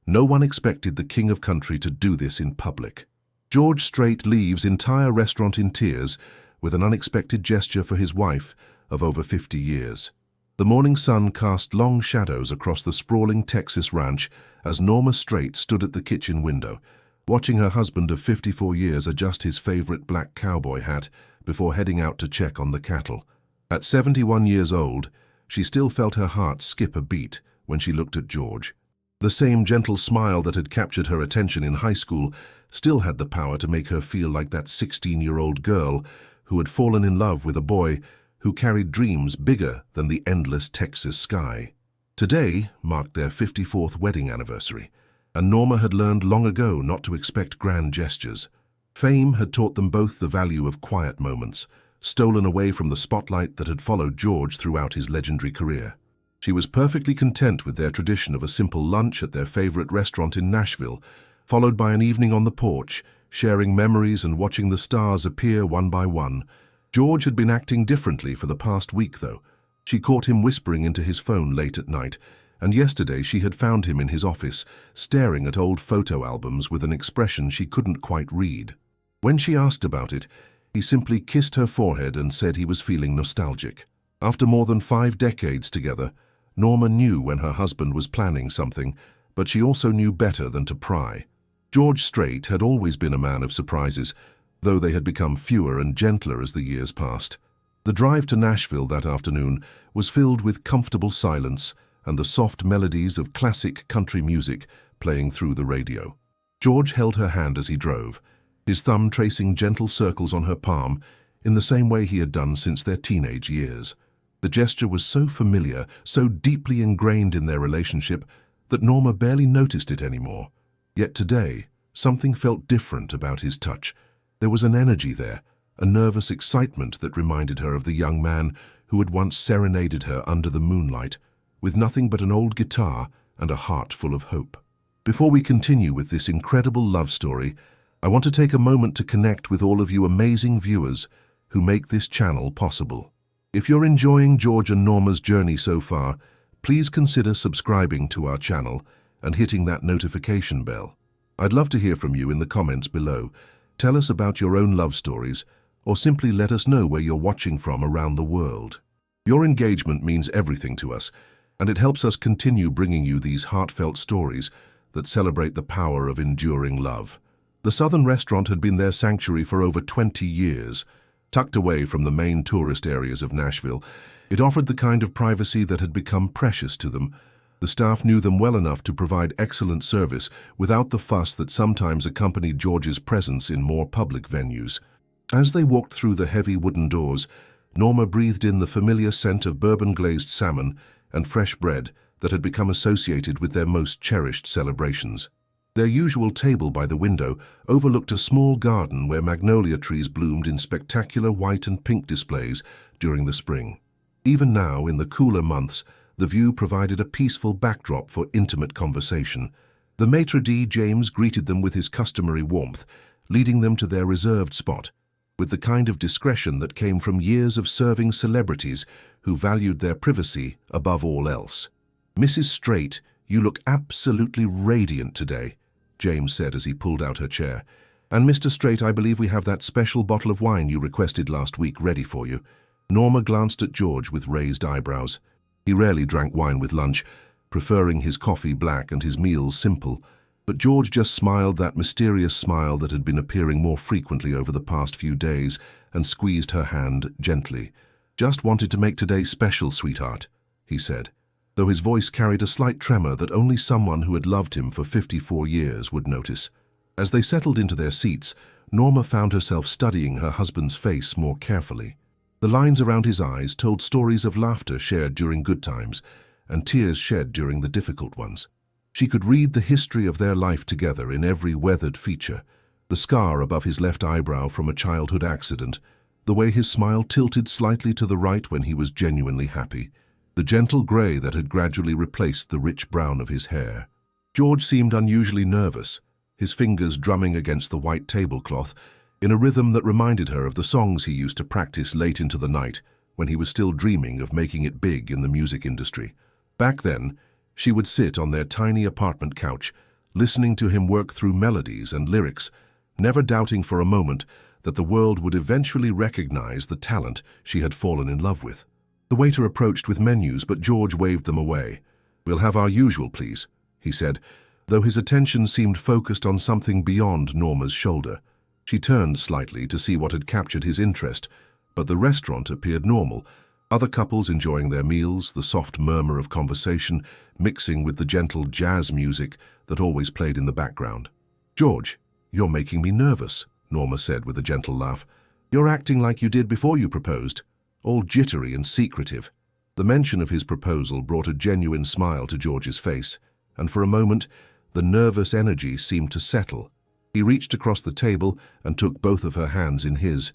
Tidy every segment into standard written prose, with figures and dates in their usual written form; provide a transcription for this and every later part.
No one expected the king of country to do this in public. George Strait leaves entire restaurant in tears with an unexpected gesture for his wife of over 50 years. The morning sun cast long shadows across the sprawling Texas ranch as Norma Strait stood at the kitchen window, watching her husband of 54 years adjust his favorite black cowboy hat before heading out to check on the cattle. At 71 years old, she still felt her heart skip a beat when she looked at George. The same gentle smile that had captured her attention in high school still had the power to make her feel like that 16-year-old girl who had fallen in love with a boy who carried dreams bigger than the endless Texas sky. Today marked their 54th wedding anniversary, and Norma had learned long ago not to expect grand gestures. Fame had taught them both the value of quiet moments, stolen away from the spotlight that had followed George throughout his legendary career. She was perfectly content with their tradition of a simple lunch at their favorite restaurant in Nashville, followed by an evening on the porch, sharing memories and watching the stars appear one by one. George had been acting differently for the past week, though. She caught him whispering into his phone late at night, and yesterday she had found him in his office, staring at old photo albums with an expression she couldn't quite read. When she asked about it, he simply kissed her forehead and said he was feeling nostalgic. After more than 5 decades together, Norma knew when her husband was planning something, but she also knew better than to pry. George Strait had always been a man of surprises, though they had become fewer and gentler as the years passed. The drive to Nashville that afternoon was filled with comfortable silence and the soft melodies of classic country music playing through the radio. George held her hand as he drove, his thumb tracing gentle circles on her palm in the same way he had done since their teenage years. The gesture was so familiar, so deeply ingrained in their relationship, that Norma barely noticed it anymore. Yet today, something felt different about his touch. There was an energy there, a nervous excitement that reminded her of the young man who had once serenaded her under the moonlight, with nothing but an old guitar and a heart full of hope. Before we continue with this incredible love story, I want to take a moment to connect with all of you amazing viewers who make this channel possible. If you're enjoying George and Norma's journey so far, please consider subscribing to our channel and hitting that notification bell. I'd love to hear from you in the comments below. Tell us about your own love stories, or simply let us know where you're watching from around the world. Your engagement means everything to us, and it helps us continue bringing you these heartfelt stories that celebrate the power of enduring love. The Southern restaurant had been their sanctuary for over 20 years. Tucked away from the main tourist areas of Nashville, it offered the kind of privacy that had become precious to them. The staff knew them well enough to provide excellent service without the fuss that sometimes accompanied George's presence in more public venues. As they walked through the heavy wooden doors, Norma breathed in the familiar scent of bourbon-glazed salmon and fresh bread that had become associated with their most cherished celebrations. Their usual table by the window overlooked a small garden where magnolia trees bloomed in spectacular white and pink displays during the spring. Even now, in the cooler months, the view provided a peaceful backdrop for intimate conversation. The maitre d' James greeted them with his customary warmth, leading them to their reserved spot, with the kind of discretion that came from years of serving celebrities who valued their privacy above all else. "Mrs. Strait, you look absolutely radiant today," James said as he pulled out her chair. "And Mr. Strait, I believe we have that special bottle of wine you requested last week ready for you." Norma glanced at George with raised eyebrows. He rarely drank wine with lunch, preferring his coffee black and his meals simple, but George just smiled that mysterious smile that had been appearing more frequently over the past few days and squeezed her hand gently. "Just wanted to make today special, sweetheart," he said, though his voice carried a slight tremor that only someone who had loved him for 54 years would notice. As they settled into their seats, Norma found herself studying her husband's face more carefully. The lines around his eyes told stories of laughter shared during good times and tears shed during the difficult ones. She could read the history of their life together in every weathered feature, the scar above his left eyebrow from a childhood accident, the way his smile tilted slightly to the right when he was genuinely happy, the gentle gray that had gradually replaced the rich brown of his hair. George seemed unusually nervous, his fingers drumming against the white tablecloth in a rhythm that reminded her of the songs he used to practice late into the night when he was still dreaming of making it big in the music industry. Back then, she would sit on their tiny apartment couch, listening to him work through melodies and lyrics, never doubting for a moment that the world would eventually recognize the talent she had fallen in love with. The waiter approached with menus, but George waved them away. "We'll have our usual, please," he said, though his attention seemed focused on something beyond Norma's shoulder. She turned slightly to see what had captured his interest, but the restaurant appeared normal. Other couples enjoying their meals, the soft murmur of conversation mixing with the gentle jazz music that always played in the background. "George, you're making me nervous," Norma said with a gentle laugh. "You're acting like you did before you proposed, all jittery and secretive." The mention of his proposal brought a genuine smile to George's face, and for a moment, the nervous energy seemed to settle. He reached across the table and took both of her hands in his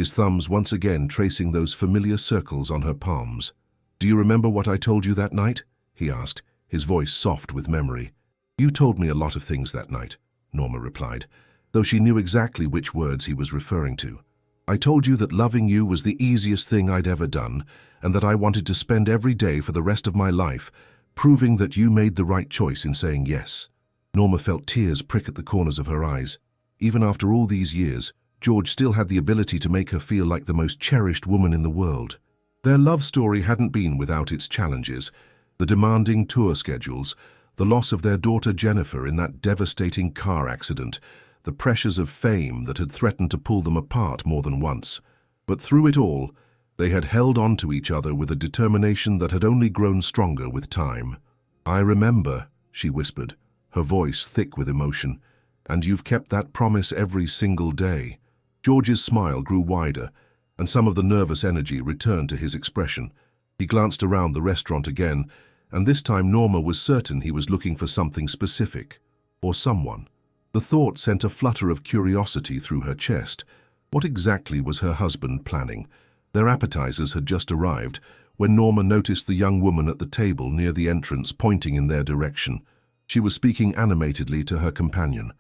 thumbs once again tracing those familiar circles on her palms. "Do you remember what I told you that night?" he asked, his voice soft with memory. "You told me a lot of things that night," Norma replied, though she knew exactly which words he was referring to. "I told you that loving you was the easiest thing I'd ever done, and that I wanted to spend every day for the rest of my life proving that you made the right choice in saying yes." Norma felt tears prick at the corners of her eyes. Even after all these years, George still had the ability to make her feel like the most cherished woman in the world. Their love story hadn't been without its challenges: the demanding tour schedules, the loss of their daughter Jennifer in that devastating car accident, the pressures of fame that had threatened to pull them apart more than once. But through it all, they had held on to each other with a determination that had only grown stronger with time. "I remember," she whispered, her voice thick with emotion, "and you've kept that promise every single day." George's smile grew wider, and some of the nervous energy returned to his expression. He glanced around the restaurant again, and this time Norma was certain he was looking for something specific, or someone. The thought sent a flutter of curiosity through her chest. What exactly was her husband planning? Their appetizers had just arrived when Norma noticed the young woman at the table near the entrance pointing in their direction. She was speaking animatedly to her companion,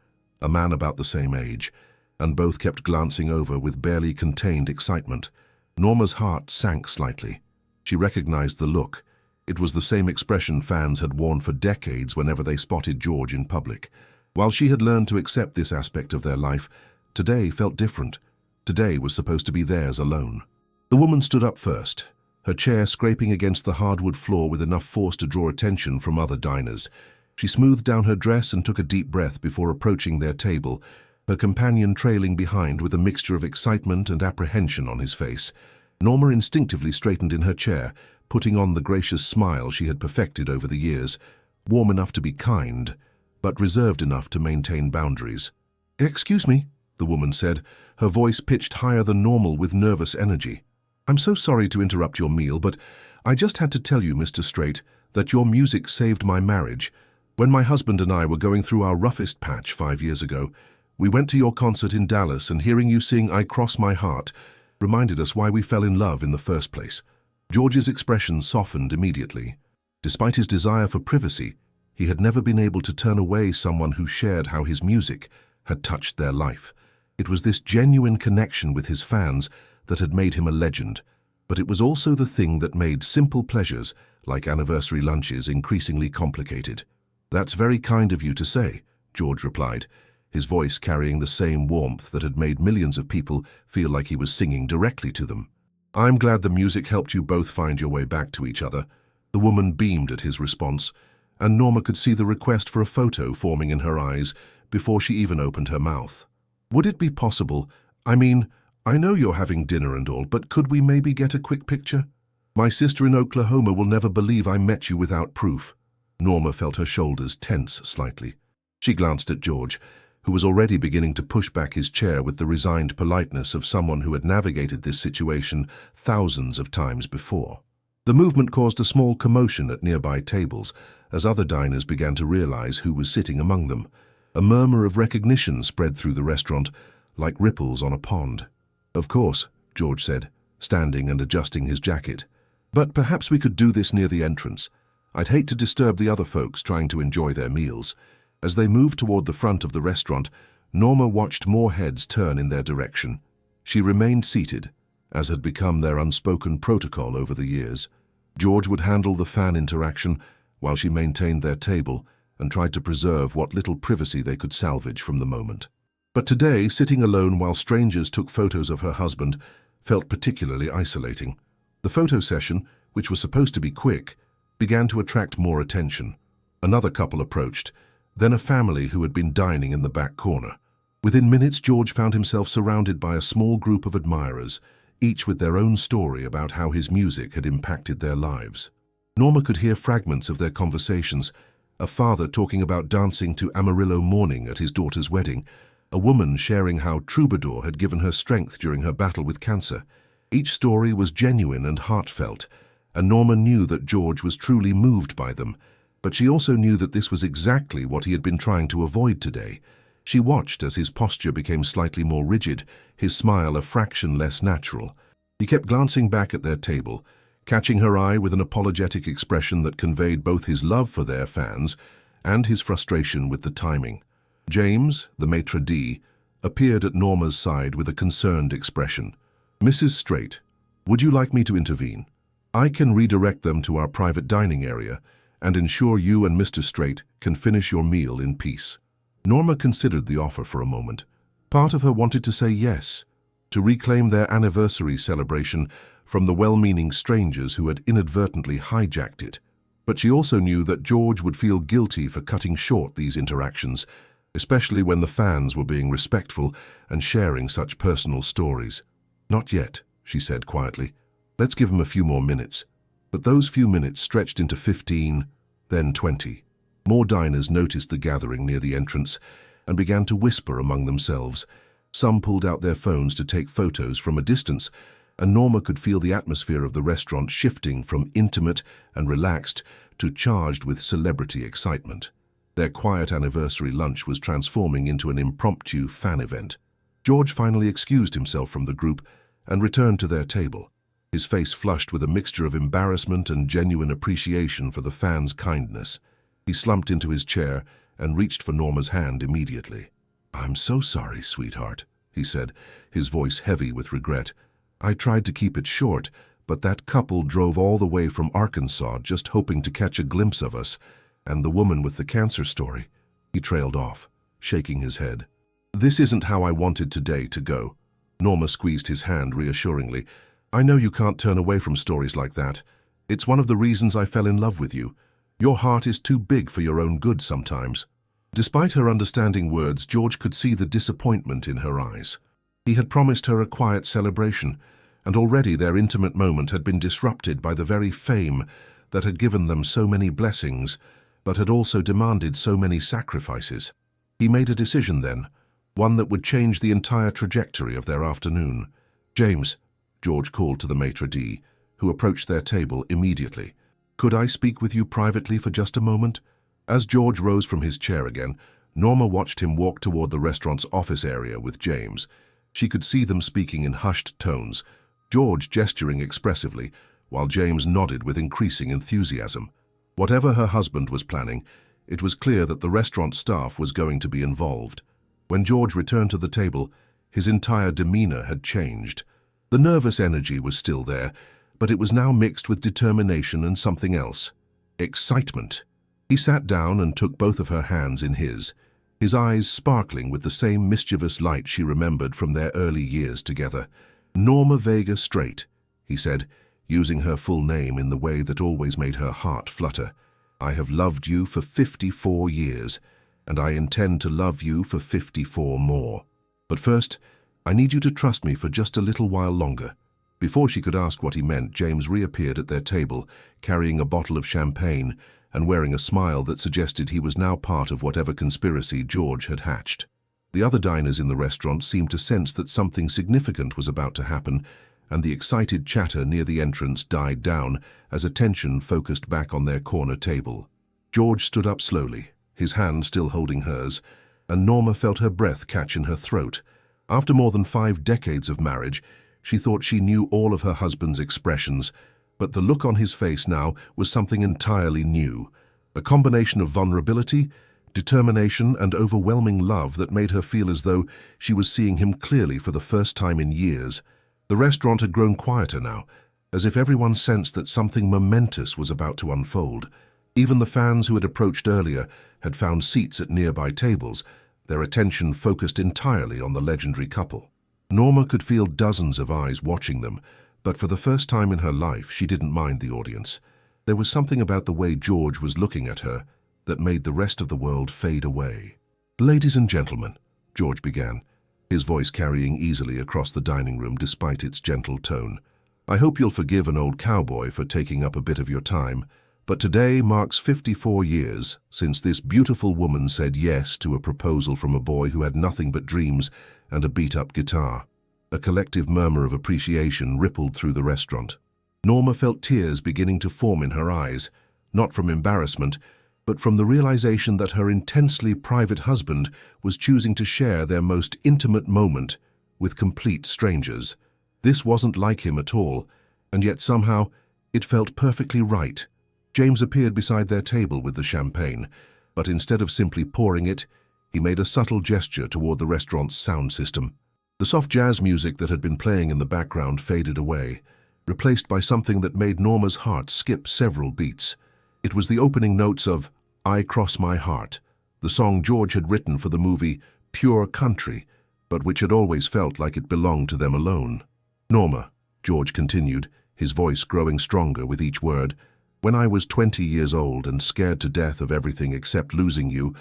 a man about the same age, and both kept glancing over with barely contained excitement. Norma's heart sank slightly. She recognized the look. It was the same expression fans had worn for decades whenever they spotted George in public. While she had learned to accept this aspect of their life, today felt different. Today was supposed to be theirs alone. The woman stood up first, her chair scraping against the hardwood floor with enough force to draw attention from other diners. She smoothed down her dress and took a deep breath before approaching their table, her companion trailing behind with a mixture of excitement and apprehension on his face. Norma instinctively straightened in her chair, putting on the gracious smile she had perfected over the years, warm enough to be kind, but reserved enough to maintain boundaries. "Excuse me," the woman said, her voice pitched higher than normal with nervous energy. "I'm so sorry to interrupt your meal, but I just had to tell you, Mr. Strait, that your music saved my marriage. When my husband and I were going through our roughest patch 5 years ago, we went to your concert in Dallas, and hearing you sing I Cross My Heart reminded us why we fell in love in the first place." George's expression softened immediately. Despite his desire for privacy, he had never been able to turn away someone who shared how his music had touched their life. It was this genuine connection with his fans that had made him a legend, but it was also the thing that made simple pleasures, like anniversary lunches, increasingly complicated. "That's very kind of you to say," George replied, his voice carrying the same warmth that had made millions of people feel like he was singing directly to them. "I'm glad the music helped you both find your way back to each other." The woman beamed at his response, and Norma could see the request for a photo forming in her eyes before she even opened her mouth. "Would it be possible? I mean, I know you're having dinner and all, but could we maybe get a quick picture? My sister in Oklahoma will never believe I met you without proof." Norma felt her shoulders tense slightly. She glanced at George, who was already beginning to push back his chair with the resigned politeness of someone who had navigated this situation thousands of times before. The movement caused a small commotion at nearby tables as other diners began to realize who was sitting among them. A murmur of recognition spread through the restaurant, like ripples on a pond. "Of course," George said, standing and adjusting his jacket. "But perhaps we could do this near the entrance. I'd hate to disturb the other folks trying to enjoy their meals." As they moved toward the front of the restaurant, Norma watched more heads turn in their direction. She remained seated, as had become their unspoken protocol over the years. George would handle the fan interaction while she maintained their table, and tried to preserve what little privacy they could salvage from the moment. But today, sitting alone while strangers took photos of her husband, felt particularly isolating. The photo session, which was supposed to be quick, began to attract more attention. Another couple approached, then a family who had been dining in the back corner. Within minutes, George found himself surrounded by a small group of admirers, each with their own story about how his music had impacted their lives. Norma could hear fragments of their conversations, a father talking about dancing to Amarillo Morning at his daughter's wedding, a woman sharing how Troubadour had given her strength during her battle with cancer. Each story was genuine and heartfelt, and Norma knew that George was truly moved by them, but she also knew that this was exactly what he had been trying to avoid today. She watched as his posture became slightly more rigid, his smile a fraction less natural. He kept glancing back at their table, catching her eye with an apologetic expression that conveyed both his love for their fans and his frustration with the timing. James, the maitre d', appeared at Norma's side with a concerned expression. "Mrs. Strait, would you like me to intervene? I can redirect them to our private dining area and ensure you and Mr. Strait can finish your meal in peace." Norma considered the offer for a moment. Part of her wanted to say yes, to reclaim their anniversary celebration from the well-meaning strangers who had inadvertently hijacked it. But she also knew that George would feel guilty for cutting short these interactions, especially when the fans were being respectful and sharing such personal stories. "Not yet," she said quietly. "Let's give him a few more minutes." But those few minutes stretched into 15, then 20. More diners noticed the gathering near the entrance and began to whisper among themselves. Some pulled out their phones to take photos from a distance, and Norma could feel the atmosphere of the restaurant shifting from intimate and relaxed to charged with celebrity excitement. Their quiet anniversary lunch was transforming into an impromptu fan event. George finally excused himself from the group and returned to their table, his face flushed with a mixture of embarrassment and genuine appreciation for the fans' kindness. He slumped into his chair and reached for Norma's hand immediately. "I'm so sorry, sweetheart," he said, his voice heavy with regret. "I tried to keep it short, but that couple drove all the way from Arkansas just hoping to catch a glimpse of us, and the woman with the cancer story." He trailed off, shaking his head. "This isn't how I wanted today to go." Norma squeezed his hand reassuringly. "I know you can't turn away from stories like that. It's one of the reasons I fell in love with you. Your heart is too big for your own good sometimes." Despite her understanding words, George could see the disappointment in her eyes. He had promised her a quiet celebration, and already their intimate moment had been disrupted by the very fame that had given them so many blessings, but had also demanded so many sacrifices. He made a decision then, one that would change the entire trajectory of their afternoon. "James," George called to the maitre d', who approached their table immediately. "Could I speak with you privately for just a moment?" As George rose from his chair again, Norma watched him walk toward the restaurant's office area with James. She could see them speaking in hushed tones, George gesturing expressively, while James nodded with increasing enthusiasm. Whatever her husband was planning, it was clear that the restaurant staff was going to be involved. When George returned to the table, his entire demeanor had changed. The nervous energy was still there, but it was now mixed with determination and something else. Excitement. He sat down and took both of her hands in his eyes sparkling with the same mischievous light she remembered from their early years together. "Norma Vega Strait," he said, using her full name in the way that always made her heart flutter. "I have loved you for 54 years, and I intend to love you for 54 more. But first, I need you to trust me for just a little while longer." Before she could ask what he meant, James reappeared at their table, carrying a bottle of champagne and wearing a smile that suggested he was now part of whatever conspiracy George had hatched. The other diners in the restaurant seemed to sense that something significant was about to happen, and the excited chatter near the entrance died down as attention focused back on their corner table. George stood up slowly, his hand still holding hers, and Norma felt her breath catch in her throat. After more than 5 decades of marriage, she thought she knew all of her husband's expressions, but the look on his face now was something entirely new, a combination of vulnerability, determination, and overwhelming love that made her feel as though she was seeing him clearly for the first time in years. The restaurant had grown quieter now, as if everyone sensed that something momentous was about to unfold. Even the fans who had approached earlier had found seats at nearby tables, their attention focused entirely on the legendary couple. Norma could feel dozens of eyes watching them, but for the first time in her life she didn't mind the audience. There was something about the way George was looking at her that made the rest of the world fade away. "Ladies and gentlemen," George began, his voice carrying easily across the dining room despite its gentle tone. "I hope you'll forgive an old cowboy for taking up a bit of your time, but today marks 54 years since this beautiful woman said yes to a proposal from a boy who had nothing but dreams and a beat-up guitar." A collective murmur of appreciation rippled through the restaurant. Norma felt tears beginning to form in her eyes, not from embarrassment, but from the realization that her intensely private husband was choosing to share their most intimate moment with complete strangers. This wasn't like him at all, and yet somehow it felt perfectly right. James appeared beside their table with the champagne, but instead of simply pouring it, he made a subtle gesture toward the restaurant's sound system. The soft jazz music that had been playing in the background faded away, replaced by something that made Norma's heart skip several beats. It was the opening notes of "I Cross My Heart," the song George had written for the movie Pure Country, but which had always felt like it belonged to them alone. "Norma," George continued, his voice growing stronger with each word, "when I was 20 years old and scared to death of everything except losing you,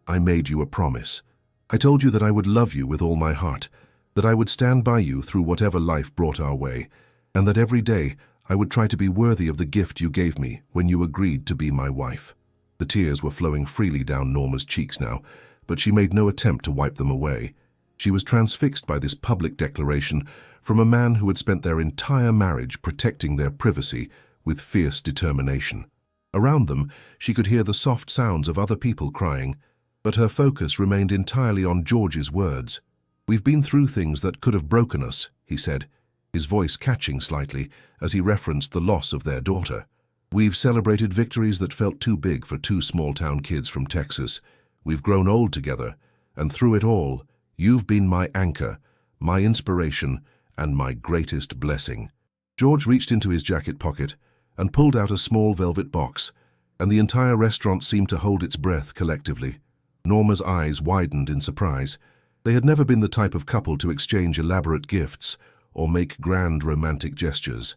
I made you a promise. I told you that I would love you with all my heart, that I would stand by you through whatever life brought our way, and that every day I would try to be worthy of the gift you gave me when you agreed to be my wife." The tears were flowing freely down Norma's cheeks now, but she made no attempt to wipe them away. She was transfixed by this public declaration from a man who had spent their entire marriage protecting their privacy with fierce determination. Around them, she could hear the soft sounds of other people crying, but her focus remained entirely on George's words. "We've been through things that could have broken us," he said, his voice catching slightly as he referenced the loss of their daughter. "We've celebrated victories that felt too big for two small-town kids from Texas. We've grown old together, and through it all, you've been my anchor, my inspiration, and my greatest blessing." George reached into his jacket pocket and pulled out a small velvet box, and the entire restaurant seemed to hold its breath collectively. Norma's eyes widened in surprise. They had never been the type of couple to exchange elaborate gifts or make grand romantic gestures.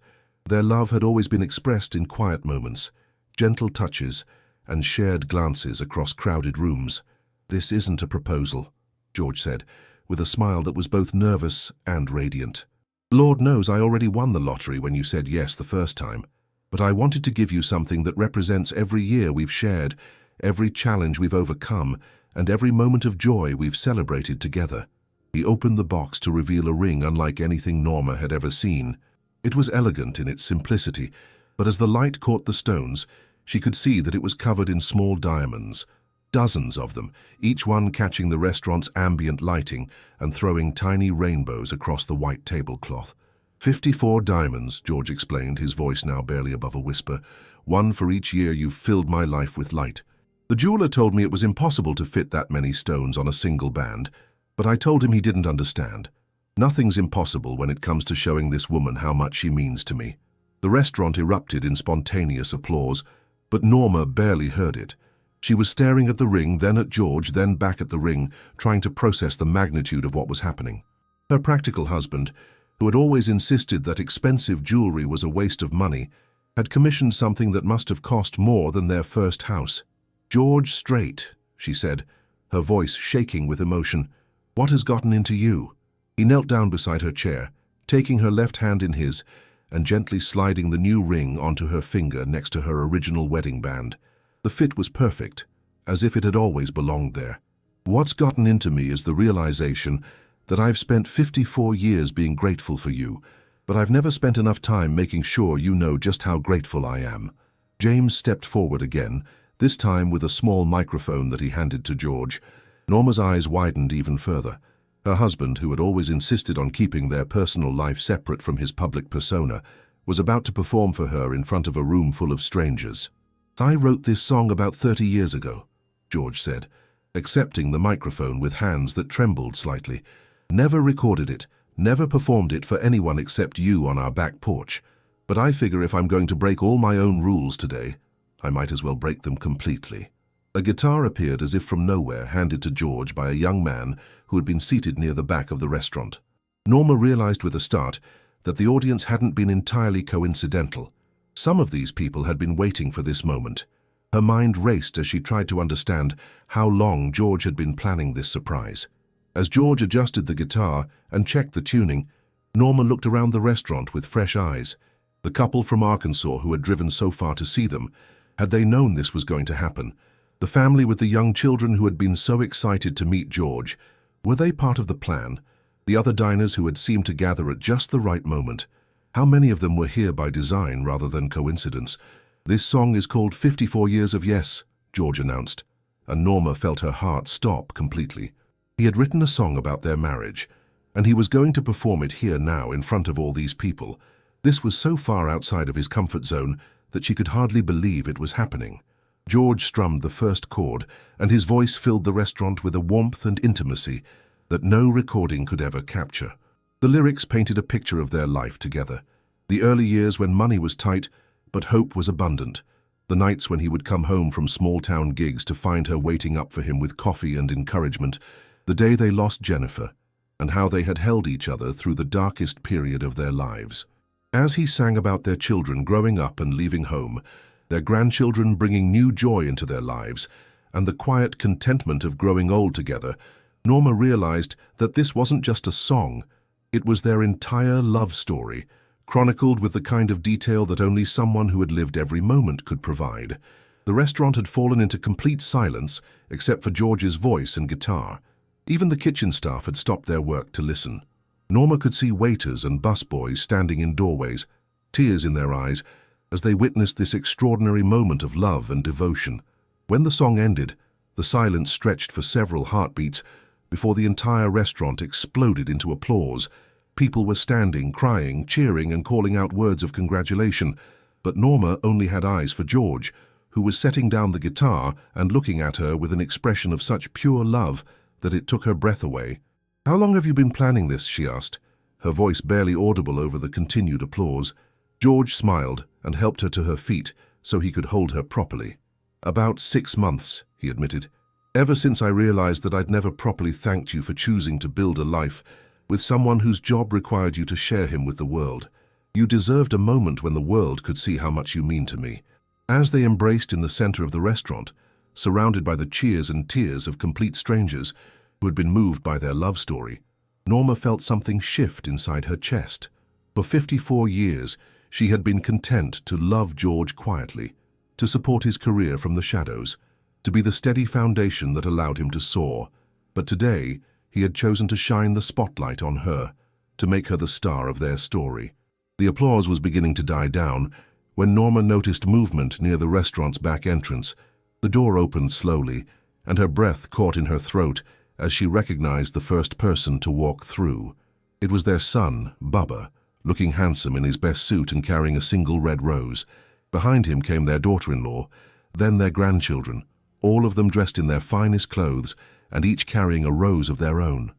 Their love had always been expressed in quiet moments, gentle touches, and shared glances across crowded rooms. "This isn't a proposal," George said, with a smile that was both nervous and radiant. "Lord knows I already won the lottery when you said yes the first time, but I wanted to give you something that represents every year we've shared, every challenge we've overcome, and every moment of joy we've celebrated together." He opened the box to reveal a ring unlike anything Norma had ever seen. It was elegant in its simplicity, but as the light caught the stones, she could see that it was covered in small diamonds, dozens of them, each one catching the restaurant's ambient lighting and throwing tiny rainbows across the white tablecloth. 54 diamonds, George explained, his voice now barely above a whisper. "One for each year you've filled my life with light. The jeweler told me it was impossible to fit that many stones on a single band, but I told him he didn't understand. Nothing's impossible when it comes to showing this woman how much she means to me." The restaurant erupted in spontaneous applause, but Norma barely heard it. She was staring at the ring, then at George, then back at the ring, trying to process the magnitude of what was happening. Her practical husband, who had always insisted that expensive jewelry was a waste of money, had commissioned something that must have cost more than their first house. "George Strait," she said, her voice shaking with emotion. "What has gotten into you?" He knelt down beside her chair, taking her left hand in his and gently sliding the new ring onto her finger next to her original wedding band. The fit was perfect, as if it had always belonged there. "What's gotten into me is the realization that I've spent 54 years being grateful for you, but I've never spent enough time making sure you know just how grateful I am." James stepped forward again, this time with a small microphone that he handed to George. Norma's eyes widened even further. Her husband, who had always insisted on keeping their personal life separate from his public persona, was about to perform for her in front of a room full of strangers. "I wrote this song about 30 years ago," George said, accepting the microphone with hands that trembled slightly. "Never recorded it, never performed it for anyone except you on our back porch. But I figure if I'm going to break all my own rules today, I might as well break them completely. A guitar appeared as if from nowhere, handed to George by a young man who had been seated near the back of the restaurant. Norma realized with a start that the audience hadn't been entirely coincidental. Some of these people had been waiting for this moment. Her mind raced as she tried to understand how long George had been planning this surprise. As George adjusted the guitar and checked the tuning, Norma looked around the restaurant with fresh eyes. The couple from Arkansas who had driven so far to see them, had they known this was going to happen? The family with the young children who had been so excited to meet George, were they part of the plan? The other diners who had seemed to gather at just the right moment, how many of them were here by design rather than coincidence? "This song is called 54 Years of Yes," George announced, and Norma felt her heart stop completely. He had written a song about their marriage, and he was going to perform it here now in front of all these people. This was so far outside of his comfort zone that she could hardly believe it was happening. George strummed the first chord, and his voice filled the restaurant with a warmth and intimacy that no recording could ever capture. The lyrics painted a picture of their life together. The early years when money was tight, but hope was abundant. The nights when he would come home from small-town gigs to find her waiting up for him with coffee and encouragement. The day they lost Jennifer, and how they had held each other through the darkest period of their lives. As he sang about their children growing up and leaving home, their grandchildren bringing new joy into their lives, and the quiet contentment of growing old together, Norma realized that this wasn't just a song, it was their entire love story, chronicled with the kind of detail that only someone who had lived every moment could provide. The restaurant had fallen into complete silence, except for George's voice and guitar. Even the kitchen staff had stopped their work to listen. Norma could see waiters and busboys standing in doorways, tears in their eyes, as they witnessed this extraordinary moment of love and devotion. When the song ended, the silence stretched for several heartbeats before the entire restaurant exploded into applause. People were standing, crying, cheering, and calling out words of congratulation, but Norma only had eyes for George, who was setting down the guitar and looking at her with an expression of such pure love that it took her breath away. "How long have you been planning this?" she asked, her voice barely audible over the continued applause. George smiled and helped her to her feet so he could hold her properly. "About 6 months," he admitted. "Ever since I realized that I'd never properly thanked you for choosing to build a life with someone whose job required you to share him with the world. You deserved a moment when the world could see how much you mean to me." As they embraced in the center of the restaurant, surrounded by the cheers and tears of complete strangers who had been moved by their love story, Norma felt something shift inside her chest. For 54 years, she had been content to love George quietly, to support his career from the shadows, to be the steady foundation that allowed him to soar. But today, he had chosen to shine the spotlight on her, to make her the star of their story. The applause was beginning to die down when Norma noticed movement near the restaurant's back entrance. The door opened slowly, and her breath caught in her throat as she recognized the first person to walk through. It was their son, Bubba, looking handsome in his best suit and carrying a single red rose. Behind him came their daughter-in-law, then their grandchildren, all of them dressed in their finest clothes and each carrying a rose of their own.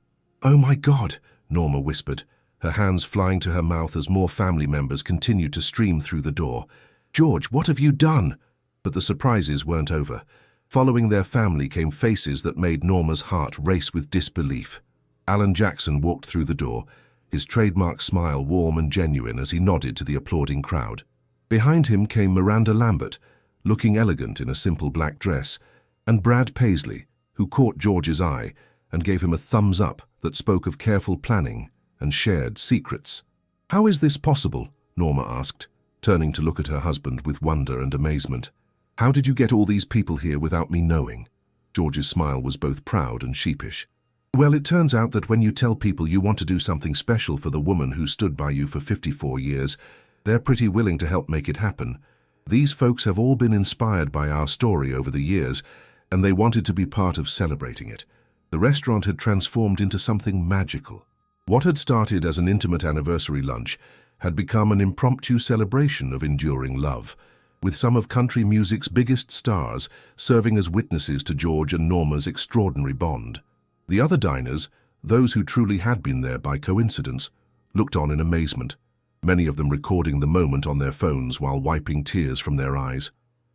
"Oh my God," Norma whispered, her hands flying to her mouth as more family members continued to stream through the door. "George, what have you done?" But the surprises weren't over. Following their family came faces that made Norma's heart race with disbelief. Alan Jackson walked through the door, his trademark smile warm and genuine as he nodded to the applauding crowd. Behind him came Miranda Lambert, looking elegant in a simple black dress, and Brad Paisley, who caught George's eye and gave him a thumbs up that spoke of careful planning and shared secrets. "How is this possible?" Norma asked, turning to look at her husband with wonder and amazement. "How did you get all these people here without me knowing?" George's smile was both proud and sheepish. "Well, it turns out that when you tell people you want to do something special for the woman who stood by you for 54 years, they're pretty willing to help make it happen. These folks have all been inspired by our story over the years, and they wanted to be part of celebrating it. The restaurant had transformed into something magical. What had started as an intimate anniversary lunch had become an impromptu celebration of enduring love, with some of country music's biggest stars serving as witnesses to George and Norma's extraordinary bond. The other diners, those who truly had been there by coincidence, looked on in amazement, many of them recording the moment on their phones while wiping tears from their eyes.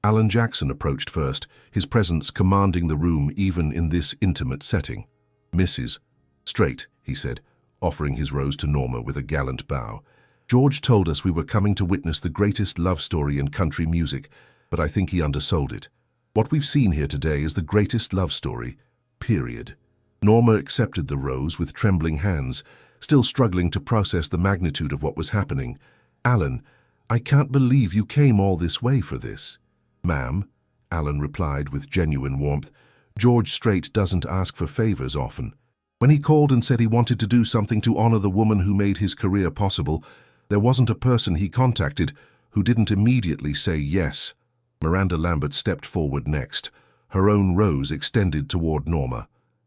Alan Jackson approached first, his presence commanding the room even in this intimate setting. "Mrs. Strait," he said, offering his rose to Norma with a gallant bow. "George told us we were coming to witness the greatest love story in country music, but I think he undersold it. What we've seen here today is the greatest love story, period." Norma accepted the rose with trembling hands, still struggling to process the magnitude of what was happening. "Alan, I can't believe you came all this way for this." "Ma'am," Alan replied with genuine warmth, "George Strait doesn't ask for favors often. When he called and said he wanted to do something to honor the woman who made his career possible, there wasn't a person he contacted who didn't immediately say yes." Miranda Lambert stepped forward next, her own rose extended toward Norma.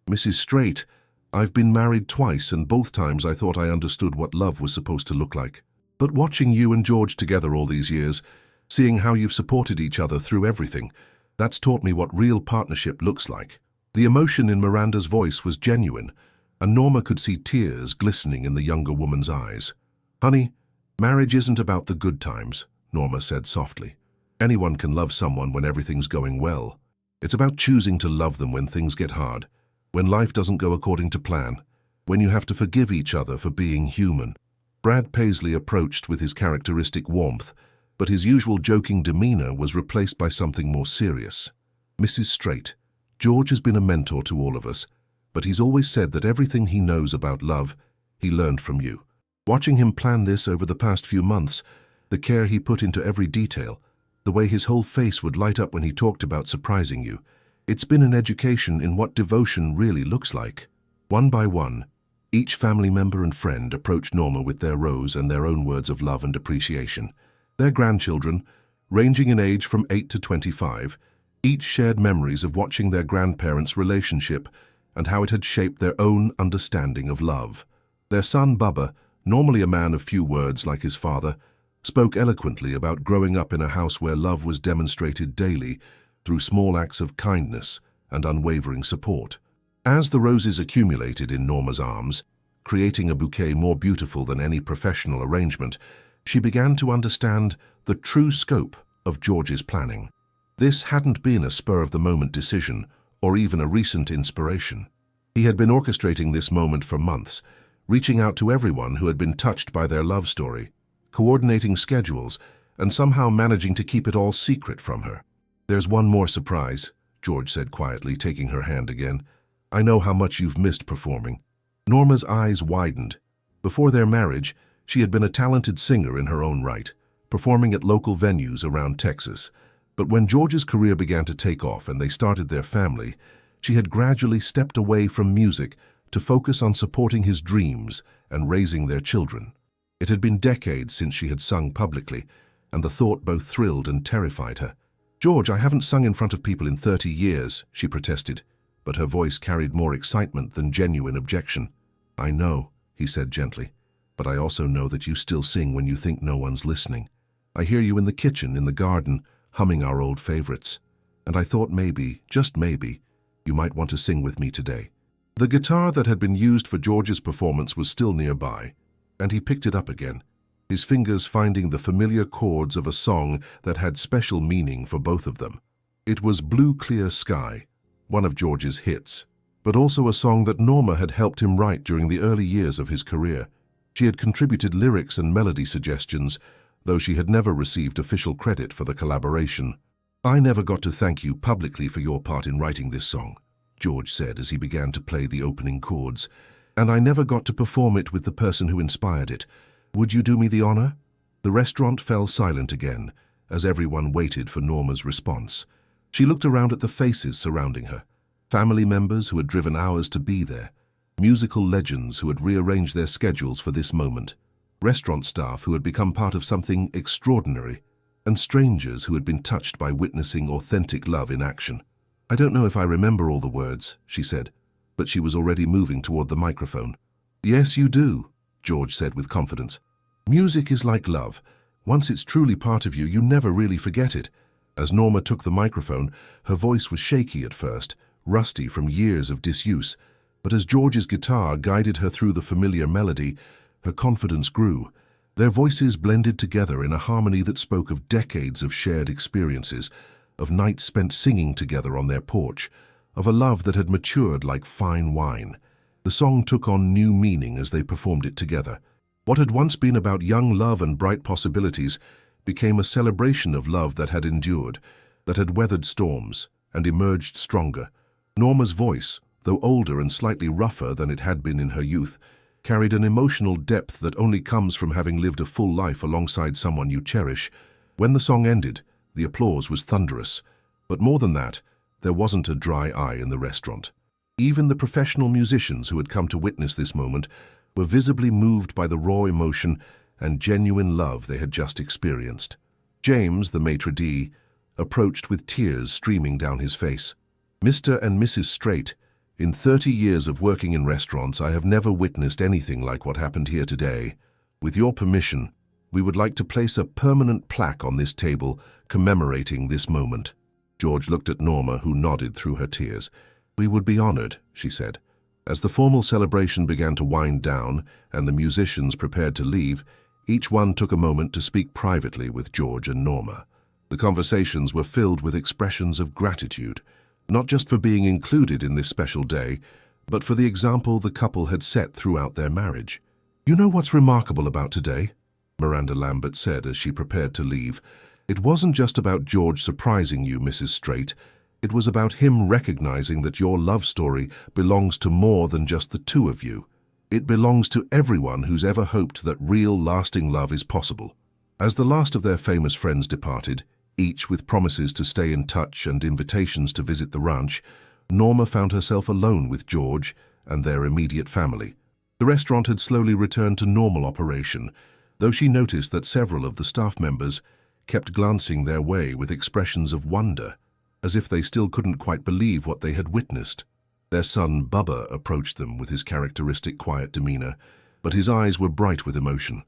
"Mrs. Strait, I've been married twice, and both times I thought I understood what love was supposed to look like. But watching you and George together all these years, seeing how you've supported each other through everything, that's taught me what real partnership looks like." The emotion in Miranda's voice was genuine, and Norma could see tears glistening in the younger woman's eyes. "Honey, marriage isn't about the good times," Norma said softly. "Anyone can love someone when everything's going well. It's about choosing to love them when things get hard, when life doesn't go according to plan, when you have to forgive each other for being human." Brad Paisley approached with his characteristic warmth, but his usual joking demeanor was replaced by something more serious. "Mrs. Strait, George has been a mentor to all of us, but he's always said that everything he knows about love, he learned from you. Watching him plan this over the past few months, the care he put into every detail, the way his whole face would light up when he talked about surprising you, it's been an education in what devotion really looks like." One by one, each family member and friend approached Norma with their rose and their own words of love and appreciation. Their grandchildren, ranging in age from 8 to 25, each shared memories of watching their grandparents' relationship and how it had shaped their own understanding of love. Their son Bubba, normally a man of few words like his father, spoke eloquently about growing up in a house where love was demonstrated daily through small acts of kindness and unwavering support. As the roses accumulated in Norma's arms, creating a bouquet more beautiful than any professional arrangement, she began to understand the true scope of George's planning. This hadn't been a spur-of-the-moment decision or even a recent inspiration. He had been orchestrating this moment for months, reaching out to everyone who had been touched by their love story, coordinating schedules, and somehow managing to keep it all secret from her. "There's one more surprise," George said quietly, taking her hand again. "I know how much you've missed performing." Norma's eyes widened. Before their marriage, she had been a talented singer in her own right, performing at local venues around Texas. But when George's career began to take off and they started their family, she had gradually stepped away from music to focus on supporting his dreams and raising their children. It had been decades since she had sung publicly, and the thought both thrilled and terrified her. "George, I haven't sung in front of people in 30 years, she protested, but her voice carried more excitement than genuine objection. "I know," he said gently, "but I also know that you still sing when you think no one's listening. I hear you in the kitchen, in the garden, humming our old favorites. And I thought maybe, just maybe, you might want to sing with me today." The guitar that had been used for George's performance was still nearby, and he picked it up again, his fingers finding the familiar chords of a song that had special meaning for both of them. It was "Blue Clear Sky," one of George's hits, but also a song that Norma had helped him write during the early years of his career. She had contributed lyrics and melody suggestions, though she had never received official credit for the collaboration. "I never got to thank you publicly for your part in writing this song," George said as he began to play the opening chords, "and I never got to perform it with the person who inspired it. Would you do me the honor?" The restaurant fell silent again, as everyone waited for Norma's response. She looked around at the faces surrounding her, family members who had driven hours to be there, musical legends who had rearranged their schedules for this moment, restaurant staff who had become part of something extraordinary, and strangers who had been touched by witnessing authentic love in action. "I don't know if I remember all the words," she said, but she was already moving toward the microphone. "Yes, you do," George said with confidence. "Music is like love. Once it's truly part of you, you never really forget it." As Norma took the microphone, her voice was shaky at first, rusty from years of disuse, but as George's guitar guided her through the familiar melody, her confidence grew. Their voices blended together in a harmony that spoke of decades of shared experiences, of nights spent singing together on their porch, of a love that had matured like fine wine. The song took on new meaning as they performed it together. What had once been about young love and bright possibilities became a celebration of love that had endured, that had weathered storms, and emerged stronger. Norma's voice, though older and slightly rougher than it had been in her youth, carried an emotional depth that only comes from having lived a full life alongside someone you cherish. When the song ended, the applause was thunderous. But more than that, there wasn't a dry eye in the restaurant. Even the professional musicians who had come to witness this moment were visibly moved by the raw emotion and genuine love they had just experienced. James, the maitre d', approached with tears streaming down his face. "Mr. and Mrs. Strait, in 30 years of working in restaurants, I have never witnessed anything like what happened here today. With your permission, we would like to place a permanent plaque on this table commemorating this moment." George looked at Norma, who nodded through her tears. "We would be honored," she said. As the formal celebration began to wind down and the musicians prepared to leave, each one took a moment to speak privately with George and Norma. The conversations were filled with expressions of gratitude, not just for being included in this special day, but for the example the couple had set throughout their marriage. "You know what's remarkable about today?" Miranda Lambert said as she prepared to leave. "It wasn't just about George surprising you, Mrs. Strait. It was about him recognizing that your love story belongs to more than just the two of you. It belongs to everyone who's ever hoped that real, lasting love is possible." As the last of their famous friends departed, each with promises to stay in touch and invitations to visit the ranch, Norma found herself alone with George and their immediate family. The restaurant had slowly returned to normal operation, though she noticed that several of the staff members kept glancing their way with expressions of wonder, as if they still couldn't quite believe what they had witnessed. Their son, Bubba, approached them with his characteristic quiet demeanor, but his eyes were bright with emotion.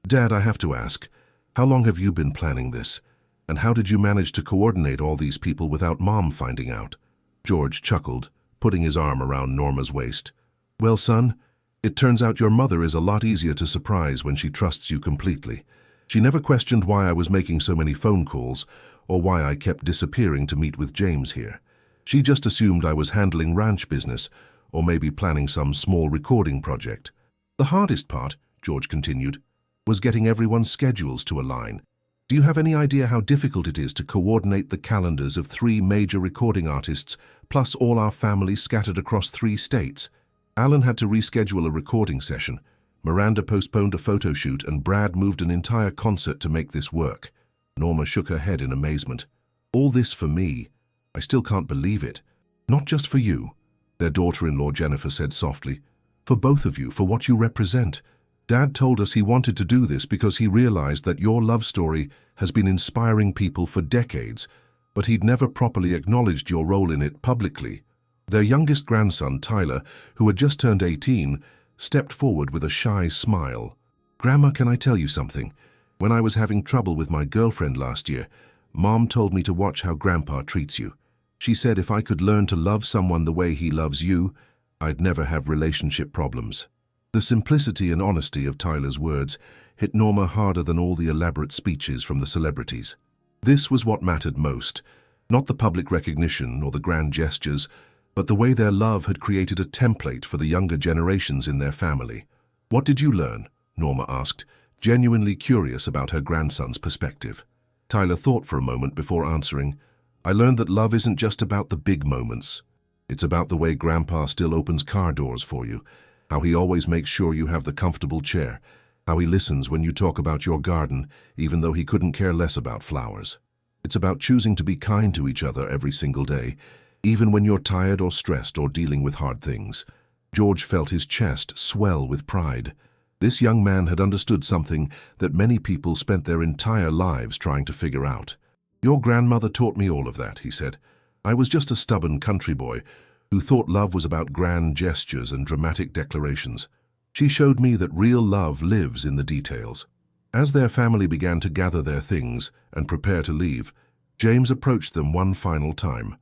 "Dad, I have to ask, how long have you been planning this? And how did you manage to coordinate all these people without Mom finding out?" George chuckled, putting his arm around Norma's waist. "Well, son, it turns out your mother is a lot easier to surprise when she trusts you completely. She never questioned why I was making so many phone calls, or why I kept disappearing to meet with James here. She just assumed I was handling ranch business, or maybe planning some small recording project. The hardest part," George continued, "was getting everyone's schedules to align. Do you have any idea how difficult it is to coordinate the calendars of 3 major recording artists, plus all our family scattered across 3 states? Alan had to reschedule a recording session, Miranda postponed a photo shoot, and Brad moved an entire concert to make this work." Norma shook her head in amazement. "All this for me? I still can't believe it. Not just for you," their daughter-in-law Jennifer said softly. "For both of you, for what you represent. Dad told us he wanted to do this because he realized that your love story has been inspiring people for decades, but he'd never properly acknowledged your role in it publicly." Their youngest grandson, Tyler, who had just turned 18, stepped forward with a shy smile. "Grandma, can I tell you something? When I was having trouble with my girlfriend last year, Mom told me to watch how Grandpa treats you. She said if I could learn to love someone the way he loves you, I'd never have relationship problems." The simplicity and honesty of Tyler's words hit Norma harder than all the elaborate speeches from the celebrities. This was what mattered most, not the public recognition or the grand gestures, but the way their love had created a template for the younger generations in their family. "What did you learn?" Norma asked, genuinely curious about her grandson's perspective. Tyler thought for a moment before answering. "I learned that love isn't just about the big moments. It's about the way Grandpa still opens car doors for you, how he always makes sure you have the comfortable chair, how he listens when you talk about your garden, even though he couldn't care less about flowers. It's about choosing to be kind to each other every single day, even when you're tired or stressed or dealing with hard things." George felt his chest swell with pride. This young man had understood something that many people spent their entire lives trying to figure out. "Your grandmother taught me all of that," he said. "I was just a stubborn country boy who thought love was about grand gestures and dramatic declarations. She showed me that real love lives in the details." As their family began to gather their things and prepare to leave, James approached them one final time.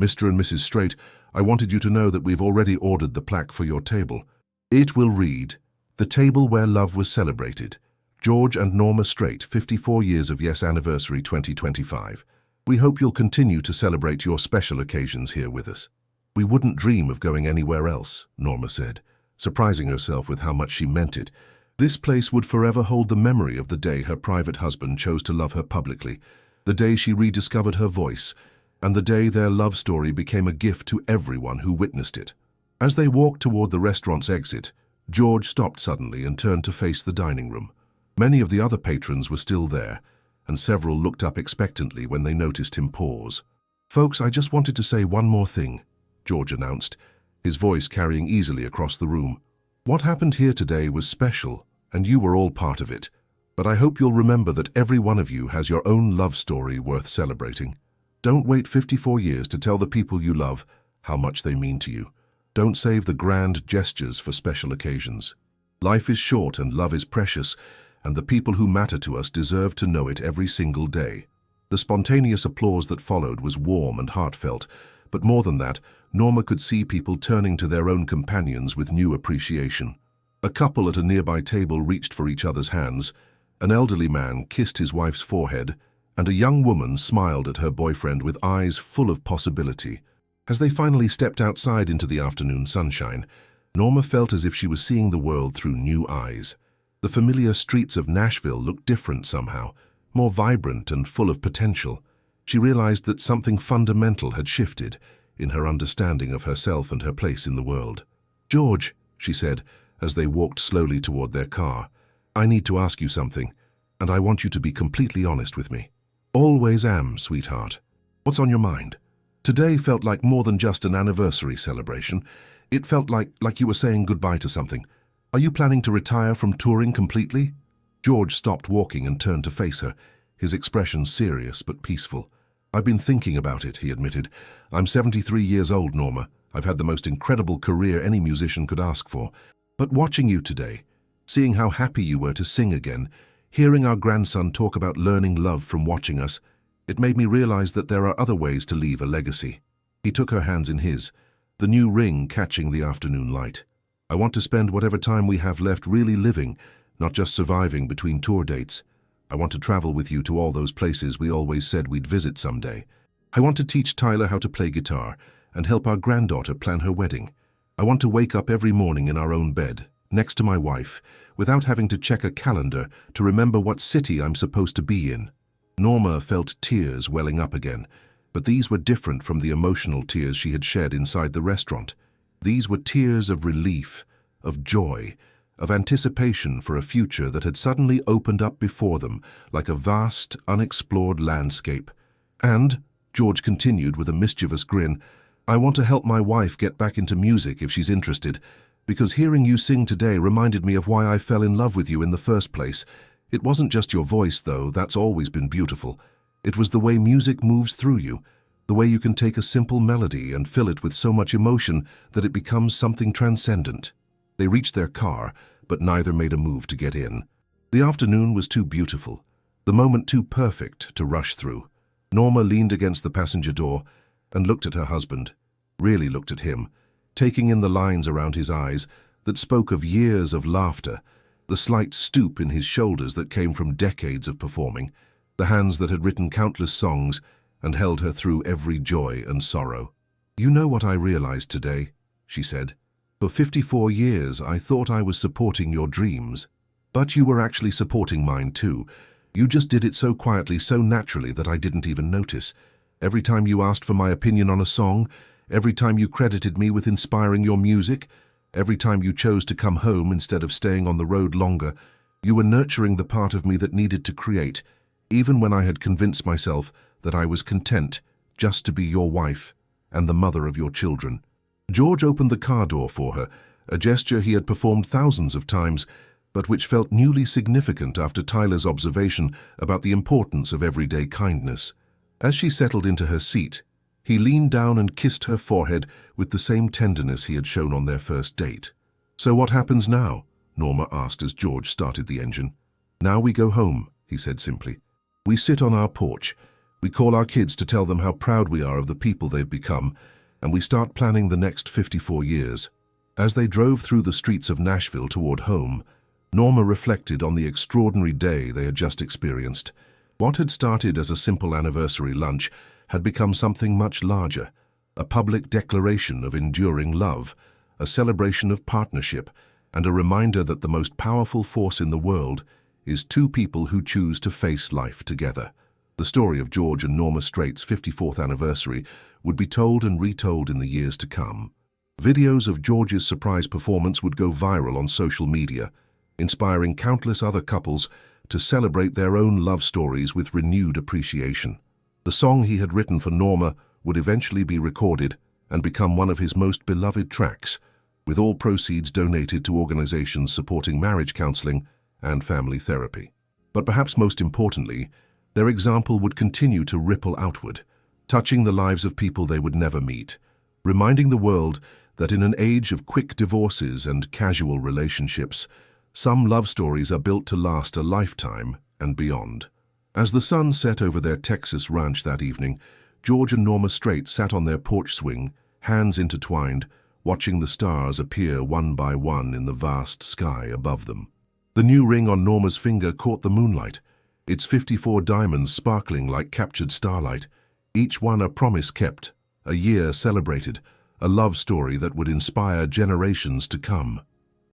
"Mr. and Mrs. Strait, I wanted you to know that we've already ordered the plaque for your table. It will read, 'The table where love was celebrated. George and Norma Strait, 54 years of Yes Anniversary 2025. We hope you'll continue to celebrate your special occasions here with us. We wouldn't dream of going anywhere else, Norma said, surprising herself with how much she meant it. This place would forever hold the memory of the day her private husband chose to love her publicly, the day she rediscovered her voice, and the day their love story became a gift to everyone who witnessed it. As they walked toward the restaurant's exit, George stopped suddenly and turned to face the dining room. Many of the other patrons were still there, and several looked up expectantly when they noticed him pause. "Folks, I just wanted to say one more thing," George announced, his voice carrying easily across the room. "What happened here today was special, and you were all part of it. But I hope you'll remember that every one of you has your own love story worth celebrating. Don't wait 54 years to tell the people you love how much they mean to you. Don't save the grand gestures for special occasions. Life is short and love is precious, and the people who matter to us deserve to know it every single day." The spontaneous applause that followed was warm and heartfelt, but more than that, Norma could see people turning to their own companions with new appreciation. A couple at a nearby table reached for each other's hands, an elderly man kissed his wife's forehead, and a young woman smiled at her boyfriend with eyes full of possibility. As they finally stepped outside into the afternoon sunshine, Norma felt as if she was seeing the world through new eyes. The familiar streets of Nashville looked different somehow, more vibrant and full of potential. She realized that something fundamental had shifted in her understanding of herself and her place in the world. "George," she said, as they walked slowly toward their car, "I need to ask you something, and I want you to be completely honest with me." "Always am, sweetheart. What's on your mind?" Today felt like more than just an anniversary celebration. It felt like you were saying goodbye to something. "Are you planning to retire from touring completely?" George stopped walking and turned to face her, his expression serious but peaceful. "I've been thinking about it," he admitted. "I'm 73 years old, Norma. I've had the most incredible career any musician could ask for. But watching you today, seeing how happy you were to sing again, hearing our grandson talk about learning love from watching us, it made me realize that there are other ways to leave a legacy." He took her hands in his, the new ring catching the afternoon light. "I want to spend whatever time we have left really living, not just surviving between tour dates. I want to travel with you to all those places we always said we'd visit someday. I want to teach Tyler how to play guitar and help our granddaughter plan her wedding. I want to wake up every morning in our own bed, next to my wife, without having to check a calendar to remember what city I'm supposed to be in." Norma felt tears welling up again, but these were different from the emotional tears she had shed inside the restaurant. These were tears of relief, of joy, of anticipation for a future that had suddenly opened up before them like a vast, unexplored landscape. "And," George continued with a mischievous grin, "I want to help my wife get back into music if she's interested, because hearing you sing today reminded me of why I fell in love with you in the first place. It wasn't just your voice, though. That's always been beautiful. It was the way music moves through you, the way you can take a simple melody and fill it with so much emotion that it becomes something transcendent." They reached their car, but neither made a move to get in. The afternoon was too beautiful, the moment too perfect to rush through. Norma leaned against the passenger door and looked at her husband, really looked at him, taking in the lines around his eyes that spoke of years of laughter, the slight stoop in his shoulders that came from decades of performing, the hands that had written countless songs and held her through every joy and sorrow. "You know what I realized today," she said. "For 54 years I thought I was supporting your dreams. But you were actually supporting mine too. You just did it so quietly, so naturally that I didn't even notice. Every time you asked for my opinion on a song, every time you credited me with inspiring your music, every time you chose to come home instead of staying on the road longer, you were nurturing the part of me that needed to create, even when I had convinced myself that I was content just to be your wife and the mother of your children." George opened the car door for her, a gesture he had performed thousands of times, but which felt newly significant after Tyler's observation about the importance of everyday kindness. As she settled into her seat, he leaned down and kissed her forehead with the same tenderness he had shown on their first date. "So what happens now?" Norma asked as George started the engine. "Now we go home," he said simply. "We sit on our porch. We call our kids to tell them how proud we are of the people they've become, and we start planning the next 54 years. As they drove through the streets of Nashville toward home, Norma reflected on the extraordinary day they had just experienced. What had started as a simple anniversary lunch had become something much larger, a public declaration of enduring love, a celebration of partnership, and a reminder that the most powerful force in the world is two people who choose to face life together. The story of George and Norma Strait's 54th anniversary would be told and retold in the years to come. Videos of George's surprise performance would go viral on social media, inspiring countless other couples to celebrate their own love stories with renewed appreciation. The song he had written for Norma would eventually be recorded and become one of his most beloved tracks, with all proceeds donated to organizations supporting marriage counseling and family therapy. But perhaps most importantly, their example would continue to ripple outward, touching the lives of people they would never meet, reminding the world that in an age of quick divorces and casual relationships, some love stories are built to last a lifetime and beyond. As the sun set over their Texas ranch that evening, George and Norma Strait sat on their porch swing, hands intertwined, watching the stars appear one by one in the vast sky above them. The new ring on Norma's finger caught the moonlight, its 54 diamonds sparkling like captured starlight, each one a promise kept, a year celebrated, a love story that would inspire generations to come.